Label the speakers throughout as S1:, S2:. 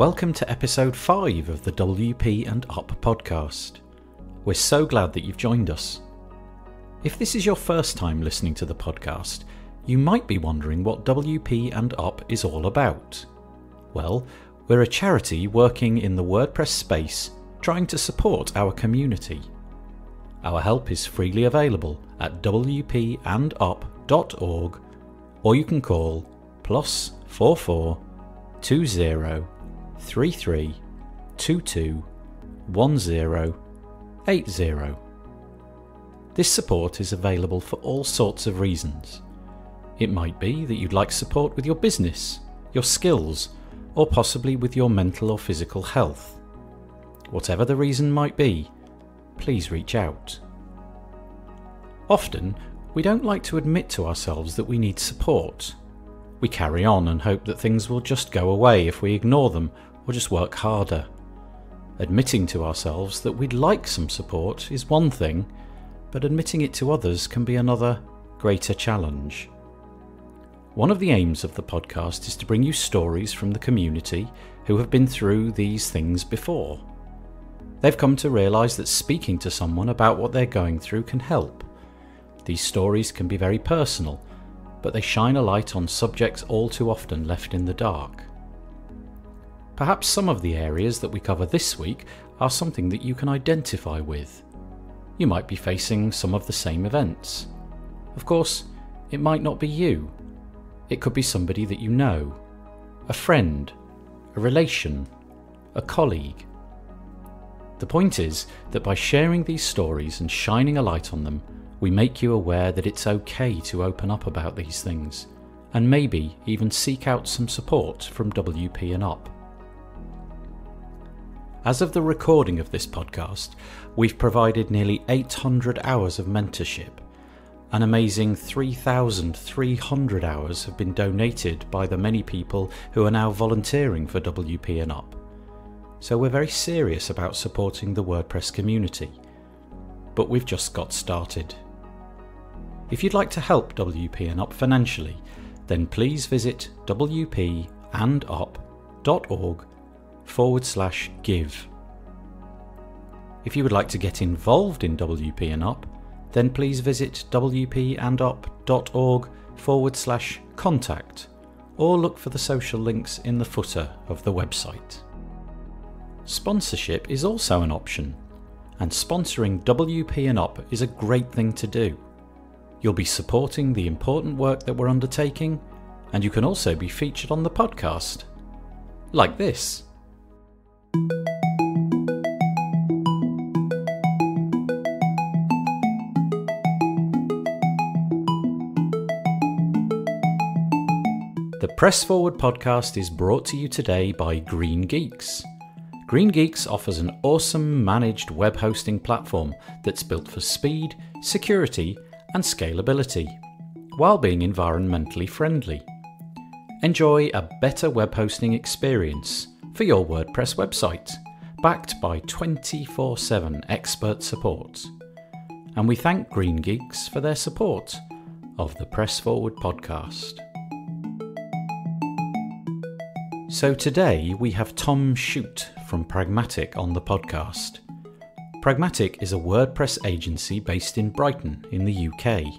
S1: Welcome to episode 5 of the WP and Up podcast. We're so glad that you've joined us. If this is your first time listening to the podcast, you might be wondering what WP and Up is all about. Well, we're a charity working in the WordPress space trying to support our community. Our help is freely available at wpandup.org, or you can call +44 20 33 22 10 80. This support is available for all sorts of reasons. It might be that you'd like support with your business, your skills, or possibly with your mental or physical health. Whatever the reason might be, please reach out. Often, we don't like to admit to ourselves that we need support. We carry on and hope that things will just go away if we ignore them or just work harder. Admitting to ourselves that we'd like some support is one thing, but admitting it to others can be another, greater challenge. One of the aims of the podcast is to bring you stories from the community who have been through these things before. They've come to realise that speaking to someone about what they're going through can help. These stories can be very personal, but they shine a light on subjects all too often left in the dark. Perhaps some of the areas that we cover this week are something that you can identify with. You might be facing some of the same events. Of course, it might not be you. It could be somebody that you know, a friend, a relation, a colleague. The point is that by sharing these stories and shining a light on them, we make you aware that it's okay to open up about these things, and maybe even seek out some support from WP and Up. As of the recording of this podcast, we've provided nearly 800 hours of mentorship. An amazing 3,300 hours have been donated by the many people who are now volunteering for WP and Up. So we're very serious about supporting the WordPress community. But we've just got started. If you'd like to help WP and Up financially, then please visit wpandup.org/give. If you would like to get involved in WP and Up, then please visit wpandup.org/contact, or look for the social links in the footer of the website. Sponsorship is also an option, and sponsoring WP and Up is a great thing to do. You'll be supporting the important work that we're undertaking, and you can also be featured on the podcast. Like this. The Press Forward podcast is brought to you today by Green Geeks. Green Geeks offers an awesome managed web hosting platform that's built for speed, security, and scalability, while being environmentally friendly. Enjoy a better web hosting experience for your WordPress website, backed by 24/7 expert support. And we thank Green Geeks for their support of the Press Forward podcast. So today we have Tom Chute from Pragmatic on the podcast. Pragmatic is a WordPress agency based in Brighton in the UK.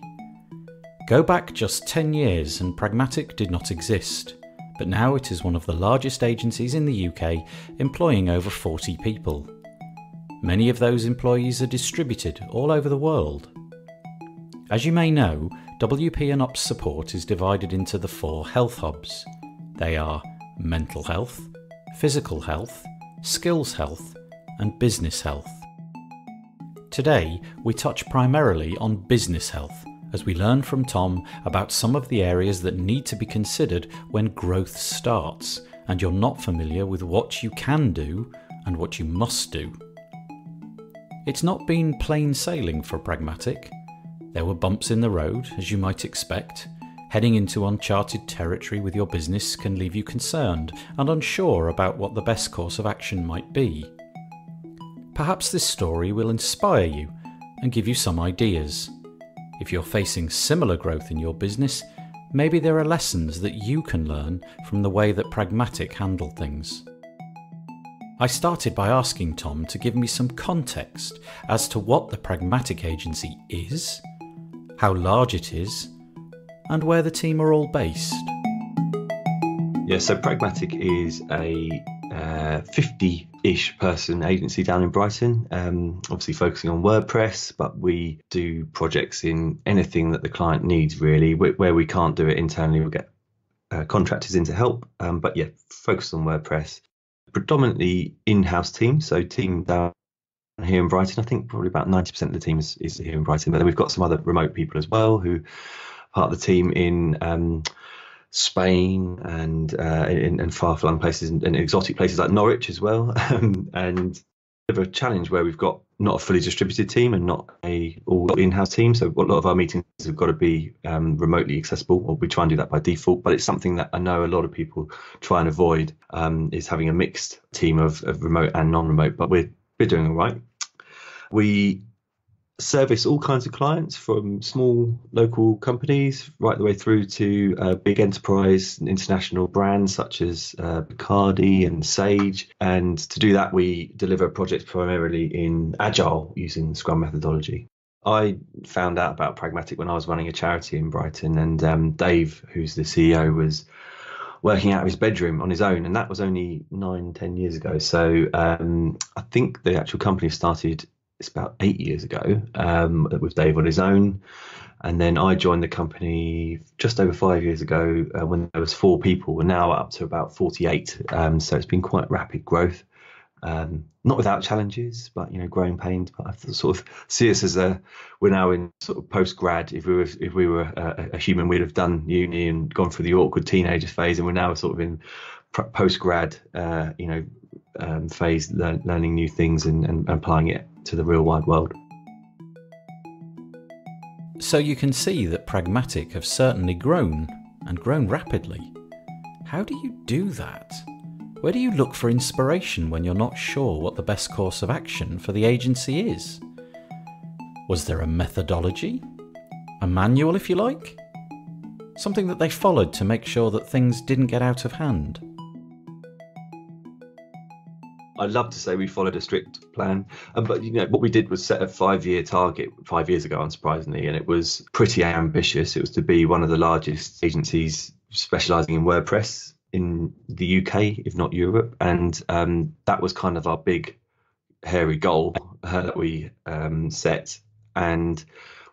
S1: Go back just 10 years and Pragmatic did not exist, but now it is one of the largest agencies in the UK, employing over 40 people. Many of those employees are distributed all over the world. As you may know, WP and Up's support is divided into the 4 health hubs. They are mental health, physical health, skills health, and business health. Today, we touch primarily on business health, as we learn from Tom about some of the areas that need to be considered when growth starts, and you're not familiar with what you can do and what you must do. It's not been plain sailing for Pragmatic. There were bumps in the road, as you might expect. Heading into uncharted territory with your business can leave you concerned and unsure about what the best course of action might be. Perhaps this story will inspire you and give you some ideas. If you're facing similar growth in your business, maybe there are lessons that you can learn from the way that Pragmatic handled things. I started by asking Tom to give me some context as to what the Pragmatic agency is, how large it is, and where the team are all based.
S2: Yeah, so Pragmatic is a 50-ish person agency down in Brighton, obviously focusing on WordPress, but we do projects in anything that the client needs, really. Where we can't do it internally, we'll get contractors in to help, but yeah, focus on WordPress. Predominantly in-house team, so team down here in Brighton. I think probably about 90% of the team is here in Brighton, but then we've got some other remote people as well who are part of the team in Spain and in far-flung places and exotic places like Norwich as well. And we have a challenge where we've got not a fully distributed team and not a all in-house team. So a lot of our meetings have got to be remotely accessible, or we try and do that by default. But it's something that I know a lot of people try and avoid, is having a mixed team of remote and non-remote. But we're doing all right. We service all kinds of clients, from small local companies right the way through to big enterprise and international brands such as Bacardi and Sage. And to do that, we deliver projects primarily in Agile using the Scrum methodology. I found out about Pragmatic when I was running a charity in Brighton, and Dave, who's the CEO, was working out of his bedroom on his own, and that was only 9-10 years ago. So I think the actual company started, it's about 8 years ago, with Dave on his own. And then I joined the company just over 5 years ago when there was 4 people. We're now up to about 48. So it's been quite rapid growth, not without challenges, but growing pains. But I sort of see us as we're now in sort of post grad. If we were a human, we'd have done uni and gone through the awkward teenager phase, and we're now sort of in post grad, phase, learning new things and applying it to the real wide world.
S1: So you can see that Pragmatic have certainly grown, and grown rapidly. How do you do that? Where do you look for inspiration when you're not sure what the best course of action for the agency is? Was there a methodology? A manual, if you like? Something that they followed to make sure that things didn't get out of hand?
S2: I'd love to say we followed a strict plan, but what we did was set a 5-year target 5 years ago, unsurprisingly, and it was pretty ambitious. It was to be one of the largest agencies specialising in WordPress in the UK, if not Europe, and that was kind of our big, hairy goal that we set. And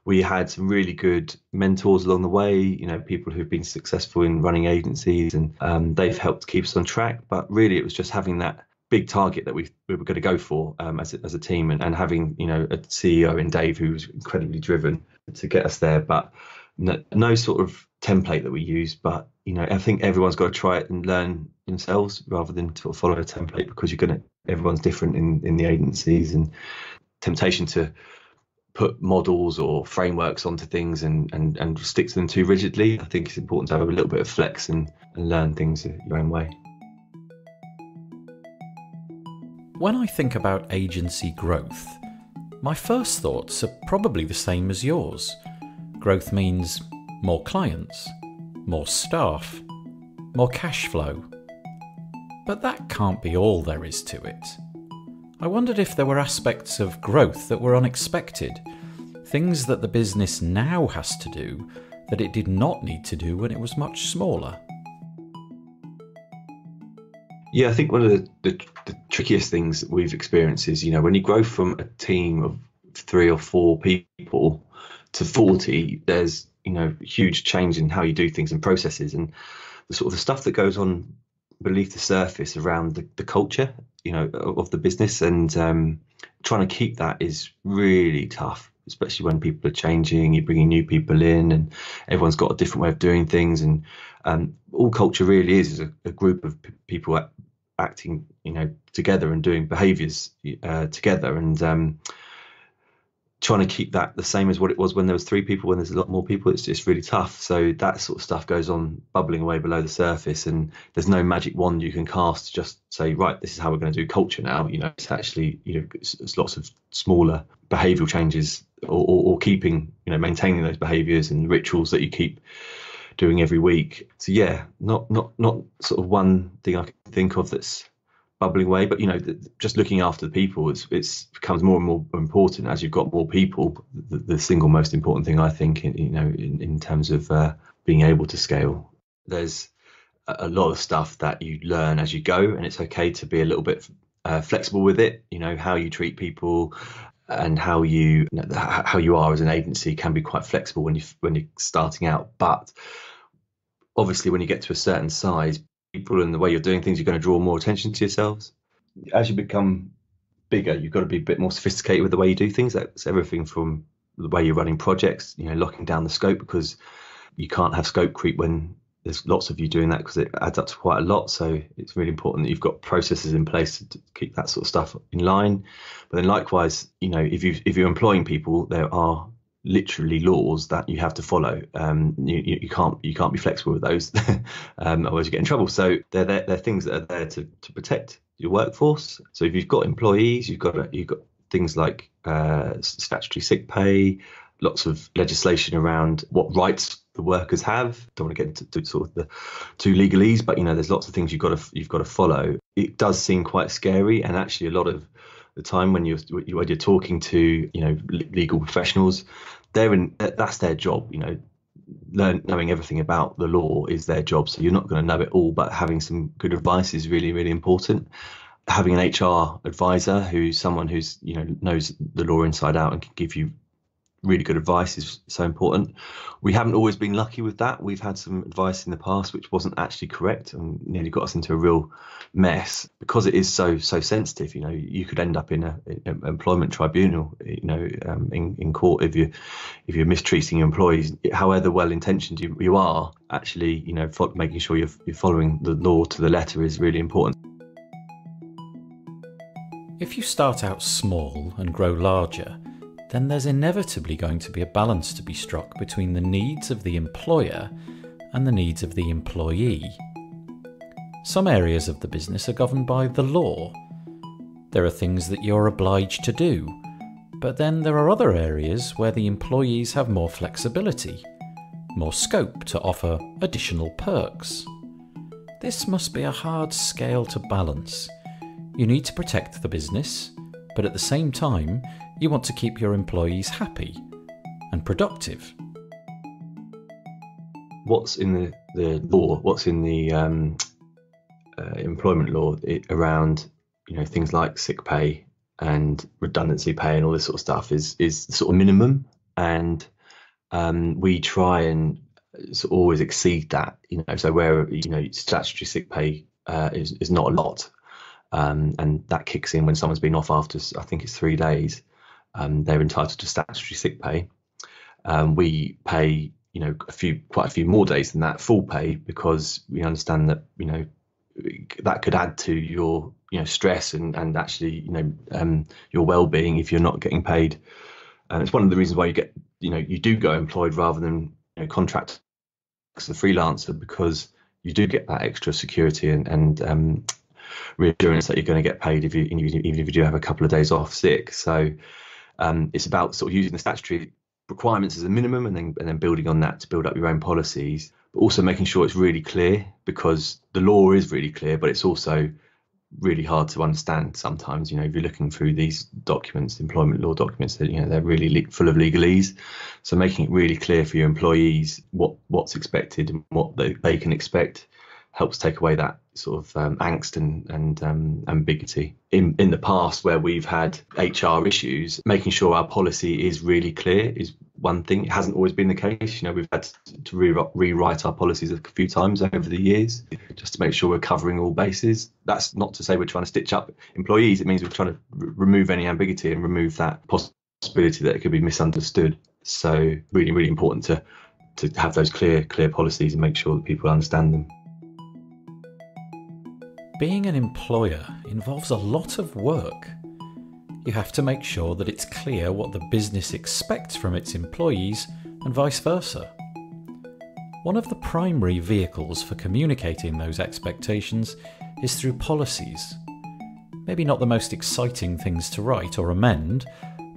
S2: we had some really good mentors along the way, people who've been successful in running agencies, and they've helped keep us on track. But really, it was just having that big target that we were going to go for as a team, and having a CEO in Dave who was incredibly driven to get us there. But no sort of template that we use, but I think everyone's got to try it and learn themselves rather than sort of follow a template, because everyone's different in the agencies, and temptation to put models or frameworks onto things and stick to them too rigidly. I think it's important to have a little bit of flex and learn things your own way.
S1: When I think about agency growth, my first thoughts are probably the same as yours. Growth means more clients, more staff, more cash flow. But that can't be all there is to it. I wondered if there were aspects of growth that were unexpected, things that the business now has to do that it did not need to do when it was much smaller.
S2: Yeah, I think one of the trickiest things that we've experienced is, when you grow from a team of 3 or 4 people to 40, there's, huge change in how you do things and processes, and the sort of the stuff that goes on beneath the surface around the culture, of the business, and trying to keep that is really tough, especially when people are changing, you're bringing new people in, and everyone's got a different way of doing things. And all culture really is a group of people acting, together and doing behaviours together, and trying to keep that the same as what it was when there was 3 people. When there's a lot more people, it's just really tough. So that sort of stuff goes on bubbling away below the surface, and there's no magic wand you can cast to just say, right, this is how we're going to do culture now. It's actually, it's lots of smaller behavioural changes, or keeping, maintaining those behaviours and rituals that you keep doing every week. So yeah, not sort of one thing I can think of that's bubbling away. But just looking after the people, it's becomes more and more important as you've got more people. The single most important thing, I think, in terms of being able to scale. There's a lot of stuff that you learn as you go, and it's okay to be a little bit flexible with it. How you treat people and how you are as an agency can be quite flexible when you're starting out. But obviously, when you get to a certain size, people and the way you're doing things, you're going to draw more attention to yourselves. As you become bigger, you've got to be a bit more sophisticated with the way you do things. That's everything from the way you're running projects, locking down the scope, because you can't have scope creep when there's lots of you doing that, because it adds up to quite a lot. So it's really important that you've got processes in place to keep that sort of stuff in line. But then likewise, if you're employing people, there are literally laws that you have to follow. You can't be flexible with those, otherwise you get in trouble. So they're things that are there to protect your workforce. So if you've got employees, you've got things like statutory sick pay, lots of legislation around what rights the workers have. Don't want to get into sort of the too legalese, but there's lots of things you've got to follow. It does seem quite scary, and actually a lot of the time when you're talking to legal professionals, that's their job. Knowing everything about the law is their job, so you're not going to know it all, but having some good advice is really, really important. Having an HR advisor who's someone who's knows the law inside out and can give you really good advice is so important. We haven't always been lucky with that. We've had some advice in the past which wasn't actually correct and nearly got us into a real mess, because it is so sensitive. You could end up in an employment tribunal, in court if you're mistreating your employees. However well intentioned you are, actually, making sure you're following the law to the letter is really important.
S1: If you start out small and grow larger, then there's inevitably going to be a balance to be struck between the needs of the employer and the needs of the employee. Some areas of the business are governed by the law. There are things that you're obliged to do, but then there are other areas where the employees have more flexibility, more scope to offer additional perks. This must be a hard scale to balance. You need to protect the business, but at the same time, you want to keep your employees happy and productive.
S2: What's in the law, what's in the employment law around things like sick pay and redundancy pay and all this sort of stuff is sort of minimum, and we try and sort of always exceed that. So where statutory sick pay is not a lot, and that kicks in when someone's been off after, I think it's 3 days. They're entitled to statutory sick pay. We pay, quite a few more days than that full pay, because we understand that, that could add to your, stress and actually, your well-being if you're not getting paid. And it's one of the reasons why you do go employed rather than contract as a freelancer, because you do get that extra security and reassurance that you're going to get paid even if you do have a couple of days off sick. So it's about sort of using the statutory requirements as a minimum and then building on that to build up your own policies, but also making sure it's really clear, because the law is really clear, but it's also really hard to understand sometimes. If you're looking through these documents, employment law documents, they're really full of legalese. So making it really clear for your employees what's expected and what they can expect helps take away that sort of angst and ambiguity. In the past, where we've had HR issues, making sure our policy is really clear is one thing. It hasn't always been the case. We've had to rewrite our policies a few times over the years just to make sure we're covering all bases. That's not to say we're trying to stitch up employees. It means we're trying to remove any ambiguity and remove that possibility that it could be misunderstood. So really, really important to have those clear policies and make sure that people understand them.
S1: Being an employer involves a lot of work. You have to make sure that it's clear what the business expects from its employees and vice versa. One of the primary vehicles for communicating those expectations is through policies. Maybe not the most exciting things to write or amend,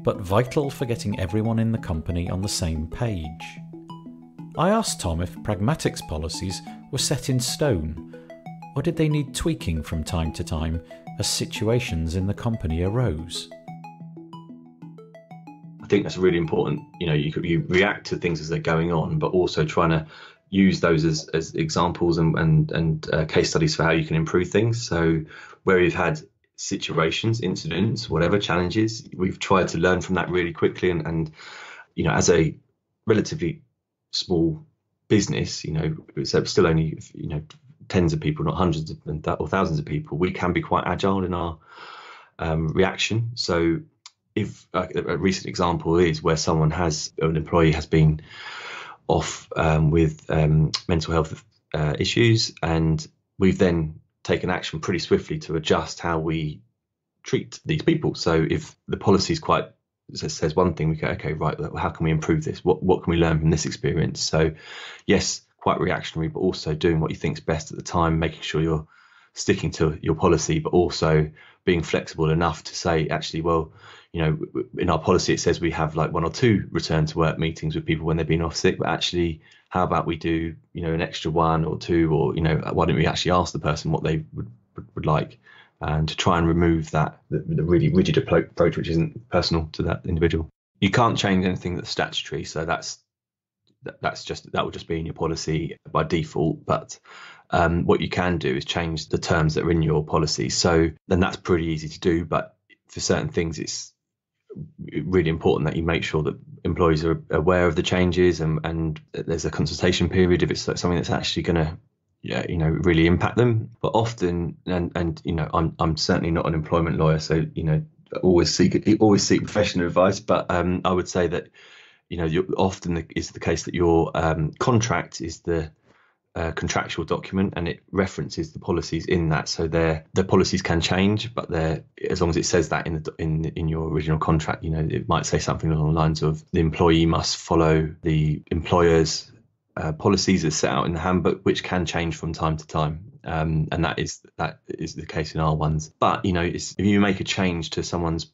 S1: but vital for getting everyone in the company on the same page. I asked Tom if Pragmatic's policies were set in stone, or did they need tweaking from time to time as situations in the company arose?
S2: I think that's really important. You react to things as they're going on, but also trying to use those as examples and case studies for how you can improve things. So where we've had situations, incidents, whatever challenges, we've tried to learn from that really quickly. And as a relatively small business, it's still only tens of people, not hundreds or thousands of people, we can be quite agile in our reaction. So if a recent example is where an employee has been off with mental health issues, and we've then taken action pretty swiftly to adjust how we treat these people. So if the policy says one thing, we go, okay, right, how can we improve this? What can we learn from this experience? So yes, quite reactionary, but also doing what you think's best at the time, making sure you're sticking to your policy, but also being flexible enough to say, actually, well, in our policy, it says we have like 1 or 2 return to work meetings with people when they've been off sick, but actually, how about we do, an extra 1 or 2, or, why don't we actually ask the person what they would like, and to try and remove the really rigid approach, which isn't personal to that individual. You can't change anything that's statutory, so that will just be in your policy by default. But what you can do is change the terms that are in your policy. So then that's pretty easy to do. But for certain things, it's really important that you make sure that employees are aware of the changes, and there's a consultation period if it's something that's actually going to really impact them. But often, and I'm certainly not an employment lawyer, so always seek professional advice. But I would say that often is the case that your contract is the contractual document, and it references the policies in that. So the policies can change, but as long as it says that in your original contract, it might say something along the lines of the employee must follow the employer's policies as set out in the handbook, which can change from time to time. And that is the case in our ones. But if you make a change to someone's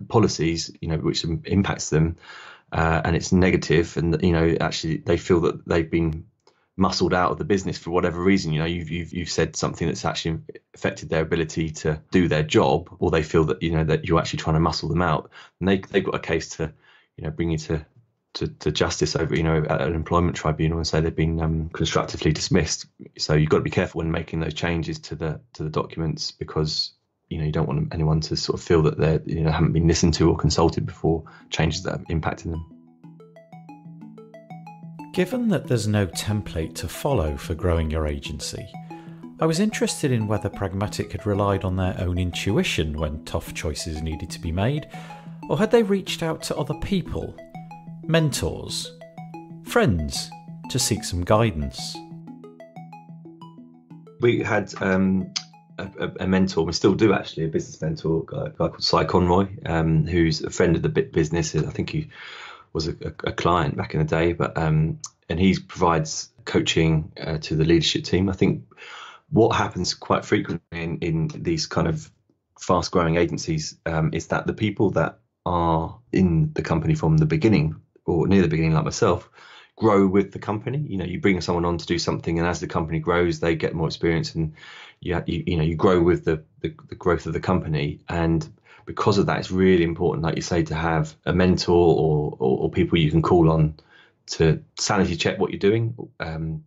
S2: policies, which impacts them, and it's negative, and actually they feel that they've been muscled out of the business for whatever reason, you've said something that's actually affected their ability to do their job, or they feel that that you're actually trying to muscle them out, and they've got a case to bring you to justice over at an employment tribunal and say they've been constructively dismissed. So you've got to be careful when making those changes to the documents, because you don't want anyone to sort of feel that they haven't been listened to or consulted before changes that are impacting them.
S1: Given that there's no template to follow for growing your agency, I was interested in whether Pragmatic had relied on their own intuition when tough choices needed to be made, or had they reached out to other people, mentors, friends, to seek some guidance.
S2: We had a mentor, we still do actually, a business mentor, a guy called Cy Conroy, who's a friend of the business. I think he was a client back in the day, but and he provides coaching to the leadership team. I think what happens quite frequently in these kind of fast growing agencies is that the people that are in the company from the beginning, or near the beginning, like myself, grow with the company. You bring someone on to do something, and as the company grows, they get more experience, and you grow with the growth of the company. And because of that, it's really important, like you say, to have a mentor or people you can call on to sanity check what you're doing.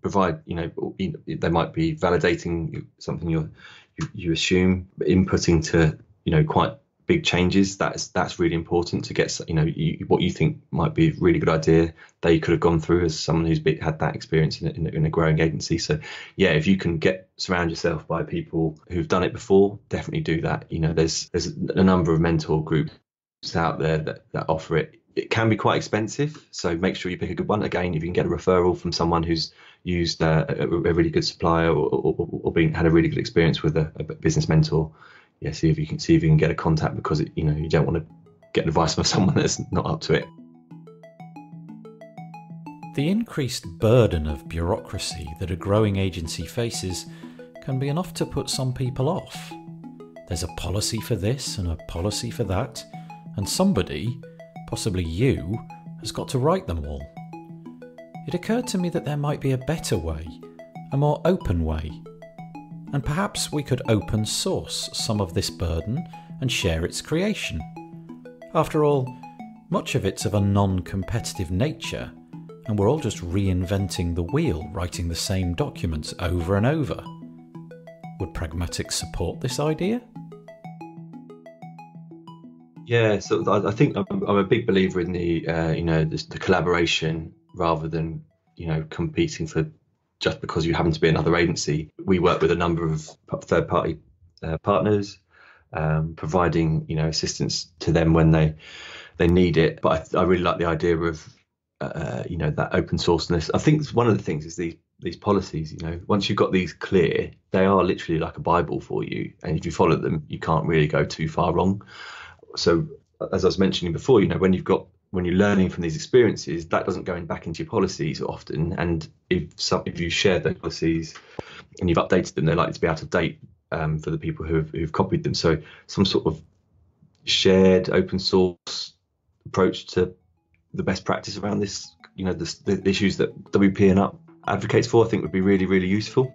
S2: Provide, they might be validating something you assume, inputting to quite big changes. That's really important to get what you think might be a really good idea they could have gone through as someone who's had that experience in a growing agency. So yeah, if you can surround yourself by people who've done it before, definitely do that. There's a number of mentor groups out there that offer it. It can be quite expensive, so make sure you pick a good one. Again, if you can get a referral from someone who's used a really good supplier or had a really good experience with a business mentor, yeah, see if you can get a contact, because you don't want to get advice from someone that's not up to it.
S1: The increased burden of bureaucracy that a growing agency faces can be enough to put some people off. There's a policy for this and a policy for that, and somebody, possibly you, has got to write them all. It occurred to me that there might be a better way, a more open way. And perhaps we could open source some of this burden and share its creation. After all, much of it's of a non-competitive nature, and we're all just reinventing the wheel, writing the same documents over and over. Would Pragmatic support this idea?
S2: Yeah, so I think I'm a big believer in the collaboration rather than competing for just because you happen to be another agency. We work with a number of third-party partners, providing assistance to them when they need it. But I really like the idea of that open sourceness. I think one of the things is these policies. Once you've got these clear, they are literally like a Bible for you, and if you follow them, you can't really go too far wrong. So as I was mentioning before, when you're learning from these experiences, that doesn't go back into your policies often. And if you share those policies and you've updated them, they're likely to be out of date for the people who've copied them. So some sort of shared open source approach to the best practice around this, the issues that WP and Up advocates for, I think would be really, really useful.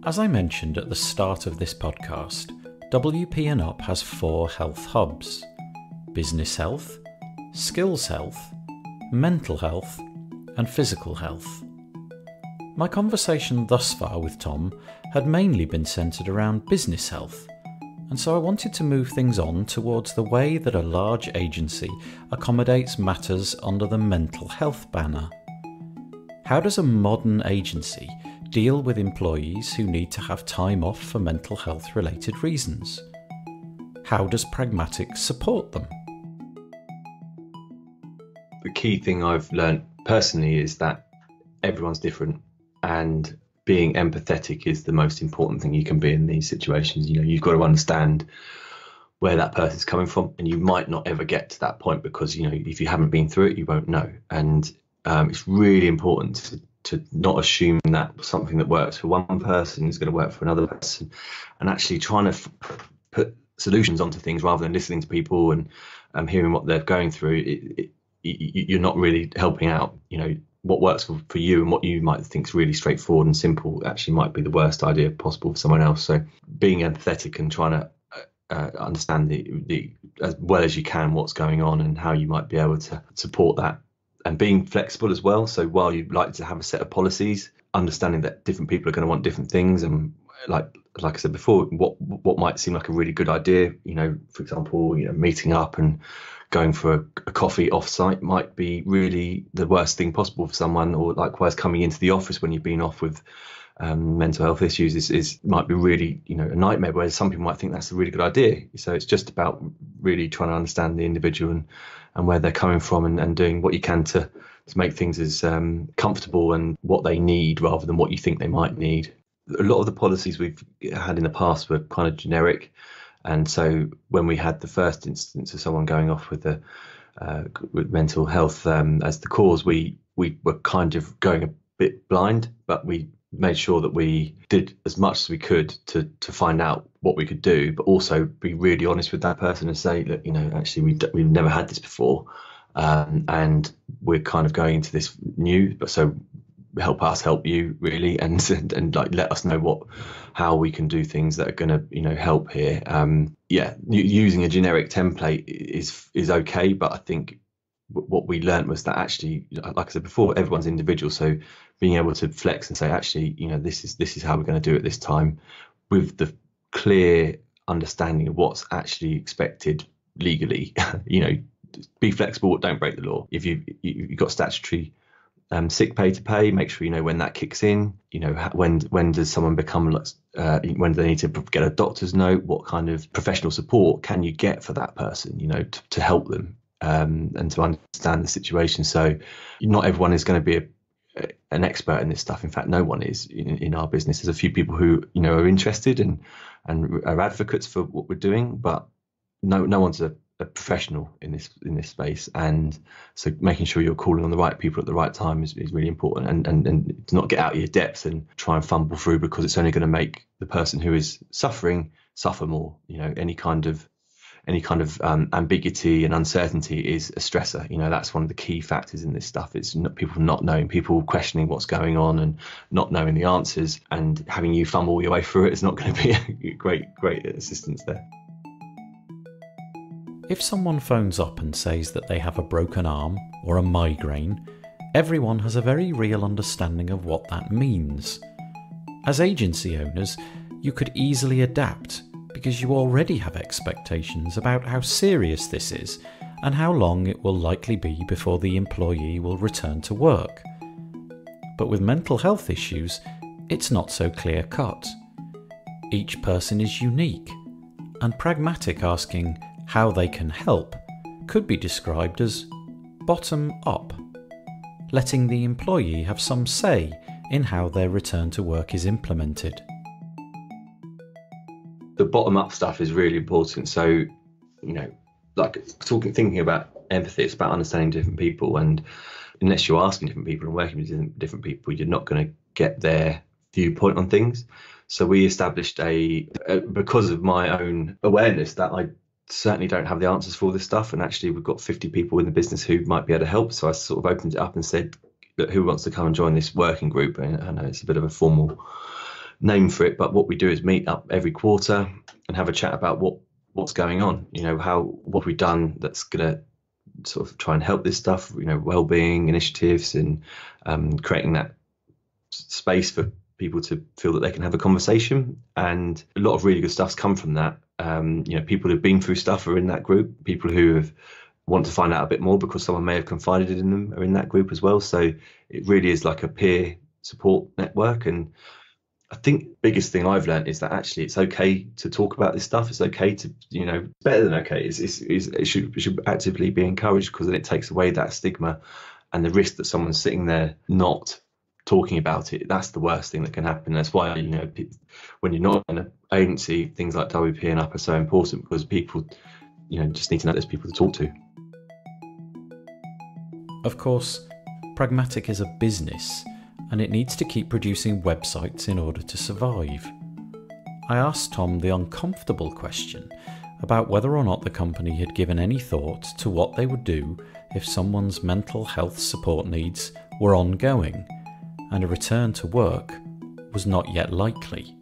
S1: As I mentioned at the start of this podcast, WP and Up has 4 health hubs: business health, skills health, mental health, and physical health. My conversation thus far with Tom had mainly been centred around business health, and so I wanted to move things on towards the way that a large agency accommodates matters under the mental health banner. How does a modern agency deal with employees who need to have time off for mental health related reasons? How does Pragmatic support them?
S2: The key thing I've learned personally is that everyone's different, and being empathetic is the most important thing you can be in these situations. You've got to understand where that person's coming from, and you might not ever get to that point because if you haven't been through it, you won't know. And it's really important to not assume that something that works for one person is going to work for another person, and actually trying to put solutions onto things rather than listening to people and hearing what they're going through. You're not really helping out. What works for you and what you might think is really straightforward and simple actually might be the worst idea possible for someone else. So being empathetic and trying to understand the as well as you can what's going on and how you might be able to support that, and being flexible as well. So while you like to have a set of policies, understanding that different people are going to want different things, and like I said before, what might seem like a really good idea, for example, meeting up and going for a coffee off-site might be really the worst thing possible for someone, or likewise coming into the office when you've been off with mental health issues is might be really a nightmare, whereas some people might think that's a really good idea. So it's just about really trying to understand the individual and where they're coming from, and doing what you can to make things as comfortable and what they need rather than what you think they might need. A lot of the policies we've had in the past were kind of generic, and so when we had the first instance of someone going off with mental health as the cause, we were kind of going a bit blind, but we made sure that we did as much as we could to find out what we could do, but also be really honest with that person and say that actually we've never had this before, and we're kind of going into this new, but so help us help you really, and like let us know how we can do things that are going to help here. Using a generic template is okay, but I think what we learned was that actually, like I said before, everyone's individual. So being able to flex and say, actually, this is how we're going to do it this time, with the clear understanding of what's actually expected legally. Be flexible, don't break the law. If you've got statutory sick pay to pay, make sure you know when that kicks in. When does someone become when do they need to get a doctor's note? What kind of professional support can you get for that person, to help them and to understand the situation. So not everyone is going to be an expert in this stuff. In fact, no one is in our business. There's a few people who are interested and are advocates for what we're doing, but no one's a professional in this space. And so making sure you're calling on the right people at the right time is really important, and to not get out of your depth and try and fumble through, because it's only going to make the person who is suffering suffer more. Any kind of any kind of ambiguity and uncertainty is a stressor. That's one of the key factors in this stuff. It's not, people not knowing, people questioning what's going on and not knowing the answers, and having you fumble your way through it is not going to be a great assistance there.
S1: If someone phones up and says that they have a broken arm or a migraine, everyone has a very real understanding of what that means. As agency owners, you could easily adapt because you already have expectations about how serious this is and how long it will likely be before the employee will return to work. But with mental health issues, it's not so clear-cut. Each person is unique, and Pragmatic asking how they can help could be described as bottom-up, letting the employee have some say in how their return to work is implemented.
S2: The bottom-up stuff is really important. So, thinking about empathy, it's about understanding different people, and unless you're asking different people and working with different people, you're not going to get their viewpoint on things. So we established because of my own awareness that I certainly don't have the answers for all this stuff, and actually we've got 50 people in the business who might be able to help. So I sort of opened it up and said, look, who wants to come and join this working group? And I know it's a bit of a formal name for it, but what we do is meet up every quarter and have a chat about what's going on. What we've done that's going to sort of try and help this stuff. Well-being initiatives and creating that space for people to feel that they can have a conversation. And a lot of really good stuff's come from that. People who've been through stuff are in that group. People who want to find out a bit more because someone may have confided in them are in that group as well. So it really is like a peer support network. And I think the biggest thing I've learned is that actually it's okay to talk about this stuff. It's okay to, better than okay. It should actively be encouraged, because then it takes away that stigma and the risk that someone's sitting there not talking about it. That's the worst thing that can happen. That's why, when you're not in an agency, things like WP and Up are so important, because people, just need to know there's people to talk to.
S1: Of course, Pragmatic is a business, and it needs to keep producing websites in order to survive. I asked Tom the uncomfortable question about whether or not the company had given any thought to what they would do if someone's mental health support needs were ongoing and a return to work was not yet likely.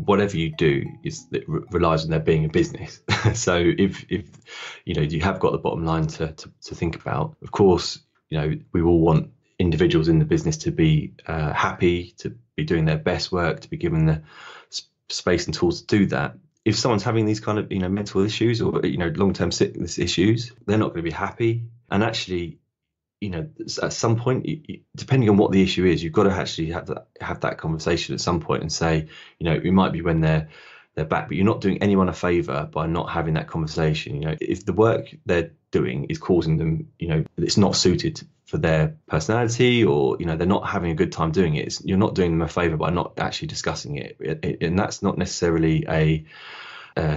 S2: Whatever you do it relies on there being a business. So if you have got the bottom line to think about. Of course, we all want individuals in the business to be happy, to be doing their best work, to be given the space and tools to do that. If someone's having these kind of mental issues or long-term sickness issues, they're not going to be happy. And actually, at some point, depending on what the issue is, you've got to actually have that conversation at some point and say, it might be when they're back, but you're not doing anyone a favour by not having that conversation. If the work they're doing is causing them, it's not suited for their personality, or they're not having a good time doing it, you're not doing them a favour by not actually discussing it. And that's not necessarily a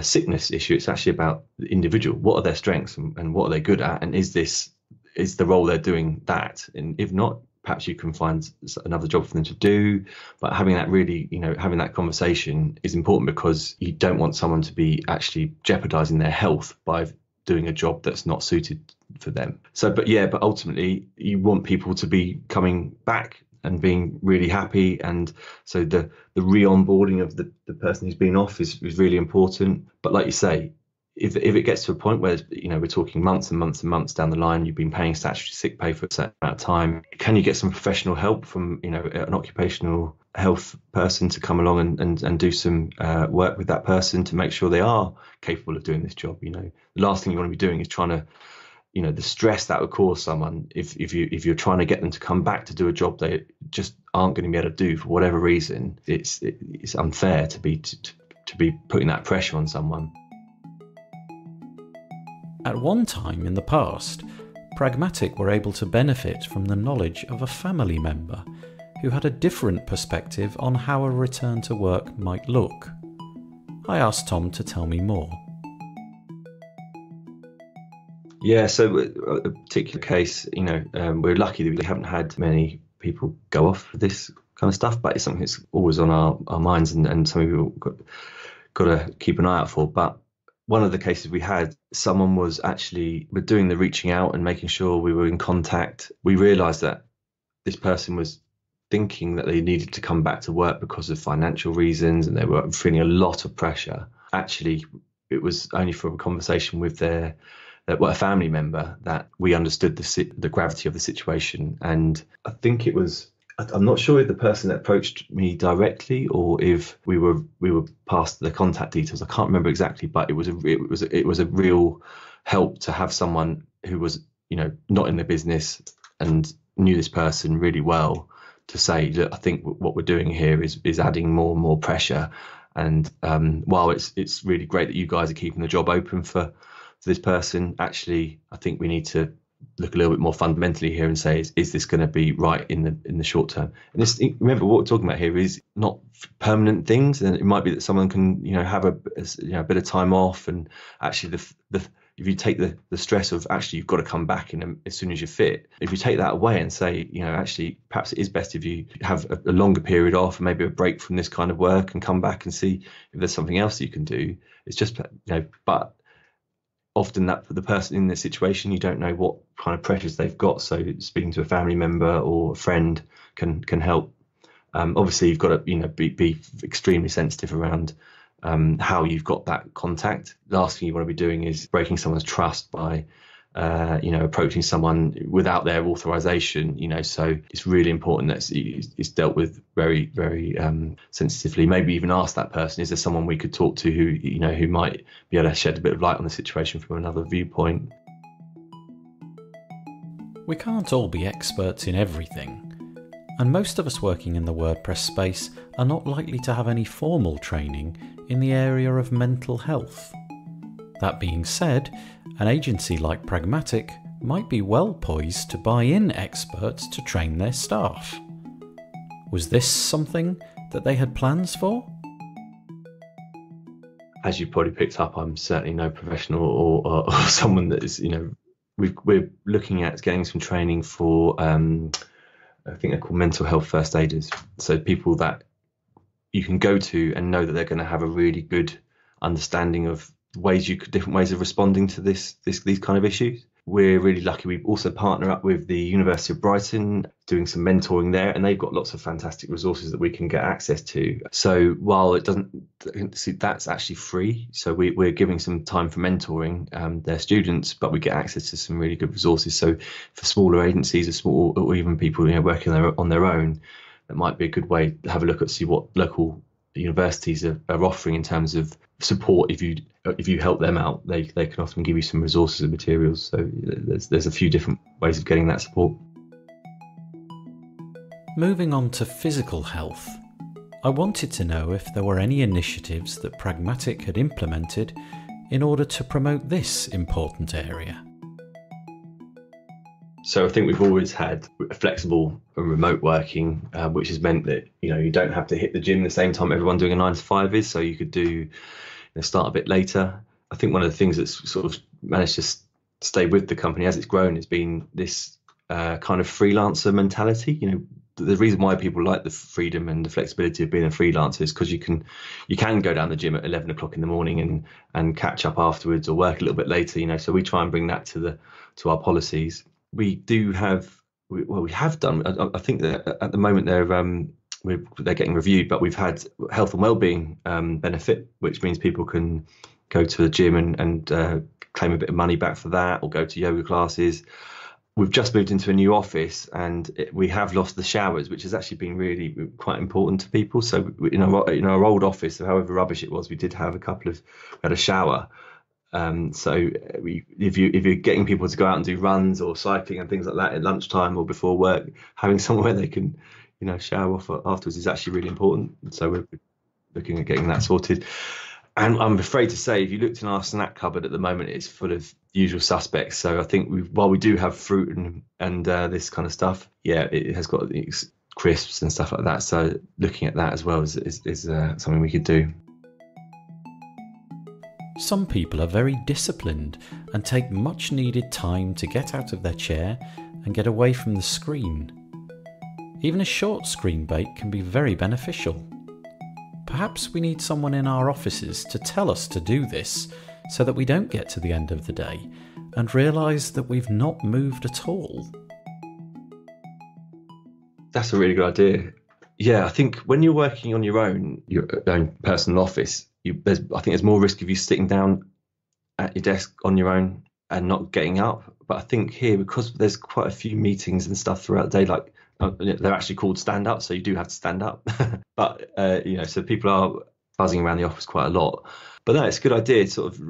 S2: sickness issue. It's actually about the individual. What are their strengths and what are they good at, and is the role they're doing that? And if not, perhaps you can find another job for them to do. But having that really, having that conversation is important, because you don't want someone to be actually jeopardizing their health by doing a job that's not suited for them. But ultimately you want people to be coming back and being really happy. And so the re-onboarding of the person who's been off is really important. But like you say, if it gets to a point where we're talking months and months and months down the line, you've been paying statutory sick pay for a certain amount of time, can you get some professional help from an occupational health person to come along and do some work with that person to make sure they are capable of doing this job? The last thing you want to be doing is trying to, the stress that would cause someone if you're trying to get them to come back to do a job they just aren't going to be able to do for whatever reason. It's unfair to be putting that pressure on someone.
S1: At one time in the past, Pragmatic were able to benefit from the knowledge of a family member who had a different perspective on how a return to work might look. I asked Tom to tell me more.
S2: Yeah, so a particular case, we're lucky that we haven't had many people go off for this kind of stuff, but it's something that's always on our minds, and some people got to keep an eye out for. But one of the cases we had, someone was actually, we're doing the reaching out and making sure we were in contact. We realised that this person was thinking that they needed to come back to work because of financial reasons, and they were feeling a lot of pressure. Actually, it was only from a conversation with a family member that we understood the gravity of the situation. And I think I'm not sure if the person that approached me directly or if we were past the contact details. I can't remember exactly, but it was a real help to have someone who was, not in the business and knew this person really well to say, look, I think what we're doing here is adding more and more pressure. And while it's really great that you guys are keeping the job open for this person, actually, I think we need to look a little bit more fundamentally here and say, is this going to be right in the short term? And remember, what we're talking about here is not permanent things, and it might be that someone can have a bit of time off, and actually if you take the stress of actually you've got to come back as soon as you're fit, if you take that away and say, actually perhaps it is best if you have a longer period off, and maybe a break from this kind of work, and come back and see if there's something else that you can do. It's just, but often that for the person in this situation, you don't know what kind of pressures they've got. So speaking to a family member or a friend can help. Obviously, you've got to be extremely sensitive around how you've got that contact. The last thing you want to be doing is breaking someone's trust by approaching someone without their authorization. So it's really important that it's dealt with very, very sensitively. Maybe even ask that person, is there someone we could talk to who might be able to shed a bit of light on the situation from another viewpoint?
S1: We can't all be experts in everything, and most of us working in the WordPress space are not likely to have any formal training in the area of mental health. That being said, an agency like Pragmatic might be well poised to buy in experts to train their staff. Was this something that they had plans for?
S2: As you probably picked up, I'm certainly no professional or someone that is, we're looking at getting some training for, I think they're called mental health first aiders. So people that you can go to and know that they're going to have a really good understanding of different ways of responding to these kind of issues. We're really lucky. We also partner up with the University of Brighton, doing some mentoring there, and they've got lots of fantastic resources that we can get access to. So while that's actually free, so we're giving some time for mentoring their students, but we get access to some really good resources. So for smaller agencies or even people working on their own, that might be a good way to have a look at, see what local universities are offering in terms of support. If you help them out, they can often give you some resources and materials. So there's a few different ways of getting that support.
S1: Moving on to physical health, I wanted to know if there were any initiatives that Pragmatic had implemented in order to promote this important area.
S2: So I think we've always had flexible and remote working, which has meant that you don't have to hit the gym the same time everyone doing a 9 to 5 is. So you could start a bit later. I think one of the things that's sort of managed to stay with the company as it's grown has been this kind of freelancer mentality. The reason why people like the freedom and the flexibility of being a freelancer is because you can go down the gym at 11 o'clock in the morning and catch up afterwards, or work a little bit later. So we try and bring that to our policies. We have done. I think that at the moment they're getting reviewed, but we've had health and wellbeing benefit, which means people can go to the gym and claim a bit of money back for that, or go to yoga classes. We've just moved into a new office, and we have lost the showers, which has actually been really quite important to people. So in our old office, however rubbish it was, we did have we had a shower. So if you're getting people to go out and do runs or cycling and things like that at lunchtime or before work, having somewhere they can shower off afterwards is actually really important. So we're looking at getting that sorted. And I'm afraid to say, if you looked in our snack cupboard at the moment, it's full of usual suspects. So I think while we do have fruit and this kind of stuff, it has got crisps and stuff like that. So looking at that as well is something we could do.
S1: Some people are very disciplined and take much needed time to get out of their chair and get away from the screen. Even a short screen break can be very beneficial. perhaps we need someone in our offices to tell us to do this so that we don't get to the end of the day and realise that we've not moved at all.
S2: That's a really good idea. Yeah, I think when you're working on your own personal office, I think there's more risk of you sitting down at your desk on your own and not getting up. But I think here, because there's quite a few meetings and stuff throughout the day, like they're actually called stand up, so you do have to stand up. But so people are buzzing around the office quite a lot. But no, it's a good idea, sort of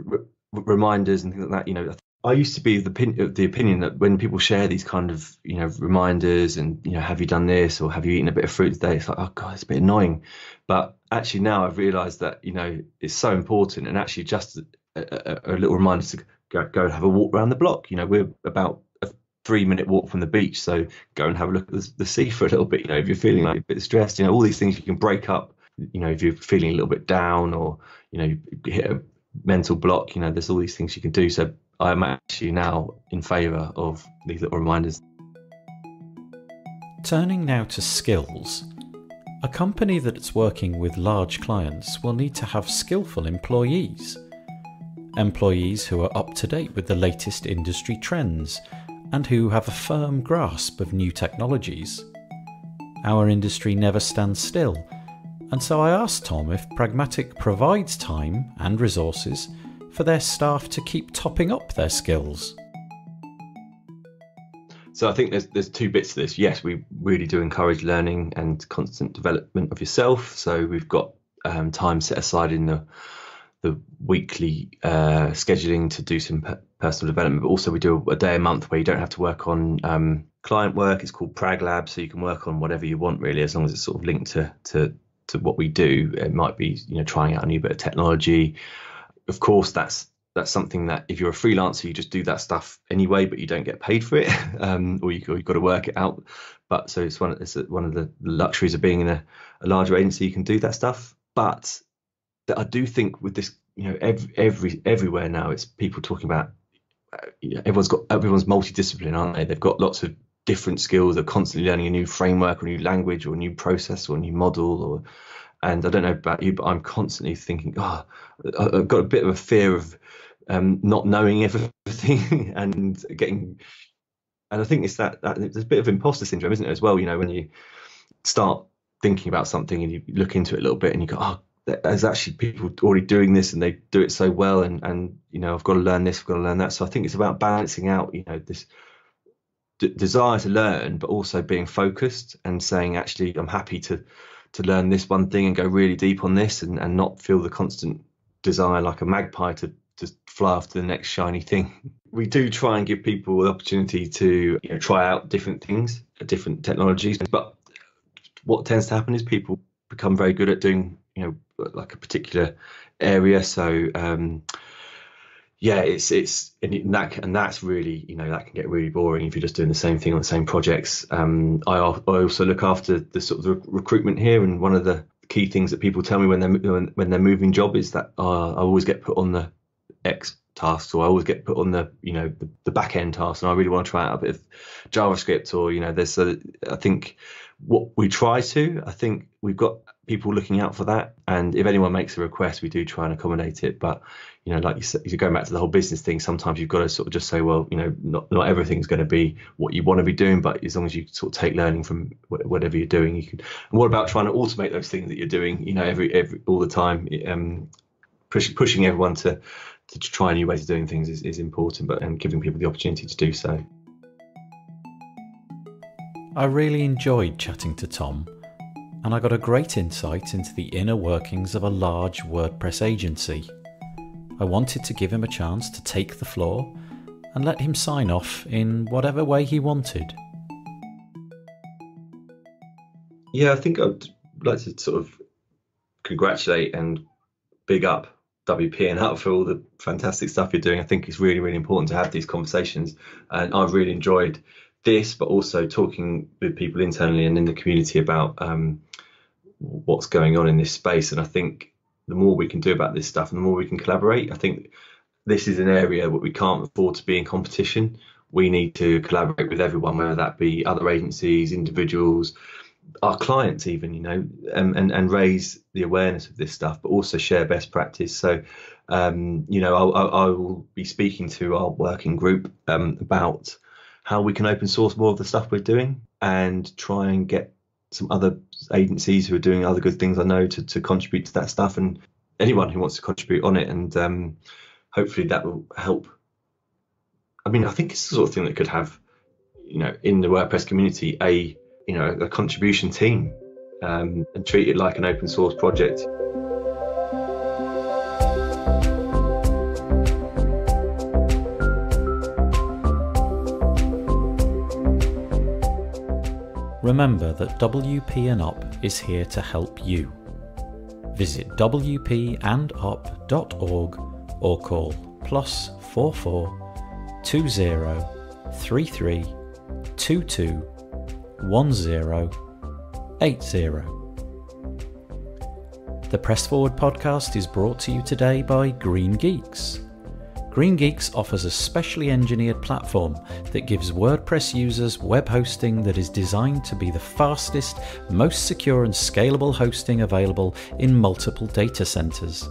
S2: reminders and things like that. I used to be of the opinion that when people share these kind of reminders and have you done this or have you eaten a bit of fruit today, it's like, oh god, it's a bit annoying. But actually now I've realised that it's so important, and actually just a little reminder to go and have a walk around the block. We're about a 3-minute walk from the beach, so go and have a look at the sea for a little bit. If you're feeling like a bit stressed, all these things you can break up. If you're feeling a little bit down or you hit a mental block, there's all these things you can do. So I'm actually now in favour of these little reminders.
S1: Turning now to skills. A company that's working with large clients will need to have skillful employees. Employees who are up to date with the latest industry trends and who have a firm grasp of new technologies. Our industry never stands still, and so I asked Tom if Pragmatic provides time and resources for their staff to keep topping up their skills.
S2: So I think there's two bits to this. Yes, we really do encourage learning and constant development of yourself. So we've got time set aside in the weekly scheduling to do some personal development, but also we do a day a month where you don't have to work on client work. It's called Prag Lab, so you can work on whatever you want really, as long as it's sort of linked to what we do. It might be trying out a new bit of technology. Of course, that's something that if you're a freelancer, you just do that stuff anyway, but you don't get paid for it, or you've got to work it out. But so it's one of the luxuries of being in a larger agency. You can do that stuff. But I do think with this, everywhere now, it's people talking about. Everyone's multidisciplinary, aren't they? They've got lots of different skills. They're constantly learning a new framework or a new language or a new process or a new model. And I don't know about you, but I'm constantly thinking, I've got a bit of a fear of not knowing everything and getting. And I think it's that there's a bit of imposter syndrome, isn't it, as well? When you start thinking about something and you look into it a little bit and you go, there's actually people already doing this and they do it so well, and I've got to learn this, I've got to learn that. So I think it's about balancing out, this desire to learn, but also being focused and saying, actually, I'm happy to learn this one thing and go really deep on this, and not feel the constant desire like a magpie to fly after the next shiny thing. We do try and give people the opportunity to try out different things, different technologies, but what tends to happen is people become very good at doing like a particular area. So it's that's really that can get really boring if you're just doing the same thing on the same projects. I also look after the sort of the recruitment here, and one of the key things that people tell me when they're moving job is that I always get put on the X tasks, or I always get put on the the back end tasks, and I really want to try out a bit of JavaScript, or there's I think what we try to, I think we've got people looking out for that, and if anyone makes a request, we do try and accommodate it. But like you said, you're going back to the whole business thing, sometimes you've got to sort of just say, well, not everything's going to be what you want to be doing, but as long as you sort of take learning from whatever you're doing, you can. And what about trying to automate those things that you're doing every all the time? Pushing everyone to try new ways of doing things is important, and giving people the opportunity to do so.
S1: I really enjoyed chatting to Tom, and I got a great insight into the inner workings of a large WordPress agency. I wanted to give him a chance to take the floor and let him sign off in whatever way he wanted.
S2: Yeah, I think I'd like to sort of congratulate and big up WP and up for all the fantastic stuff you're doing. I think it's really, really important to have these conversations, and I've really enjoyed this, but also talking with people internally and in the community about what's going on in this space. And I think the more we can do about this stuff and the more we can collaborate, I think this is an area where we can't afford to be in competition. We need to collaborate with everyone, whether that be other agencies, individuals, our clients even, and raise the awareness of this stuff, but also share best practice. So, I will be speaking to our working group about how we can open source more of the stuff we're doing and try and get some other agencies who are doing other good things I know to contribute to that stuff, and anyone who wants to contribute on it. And hopefully that will help. I mean, I think it's the sort of thing that could have, in the WordPress community, a contribution team, and treat it like an open source project.
S1: Remember that WP and Op is here to help you. Visit wpandop.org or call +44 20 33 22 10 80. The Press Forward podcast is brought to you today by Green Geeks. Green Geeks offers a specially engineered platform that gives WordPress users web hosting that is designed to be the fastest, most secure and scalable hosting available in multiple data centers.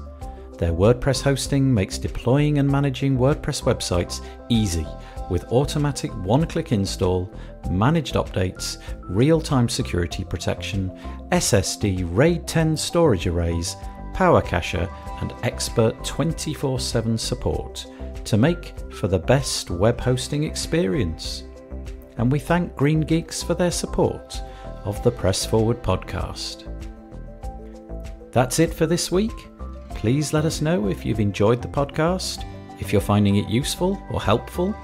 S1: Their WordPress hosting makes deploying and managing WordPress websites easy with automatic one-click install, managed updates, real-time security protection, SSD RAID 10 storage arrays, Power Cacher and expert 24/7 support to make for the best web hosting experience. And we thank Green Geeks for their support of the Press Forward podcast. That's it for this week. Please let us know if you've enjoyed the podcast, if you're finding it useful or helpful.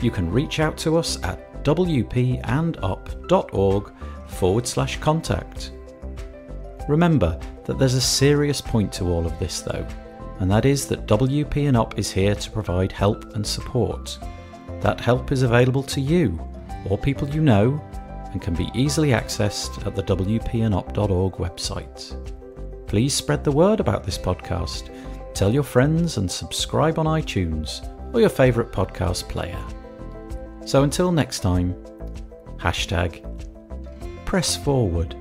S1: You can reach out to us at wpandop.org/contact. Remember that there's a serious point to all of this though, and that is that WP and Op is here to provide help and support. That help is available to you or people you know and can be easily accessed at the wpandop.org website. Please spread the word about this podcast, tell your friends and subscribe on iTunes or your favourite podcast player. So until next time, #PressForward.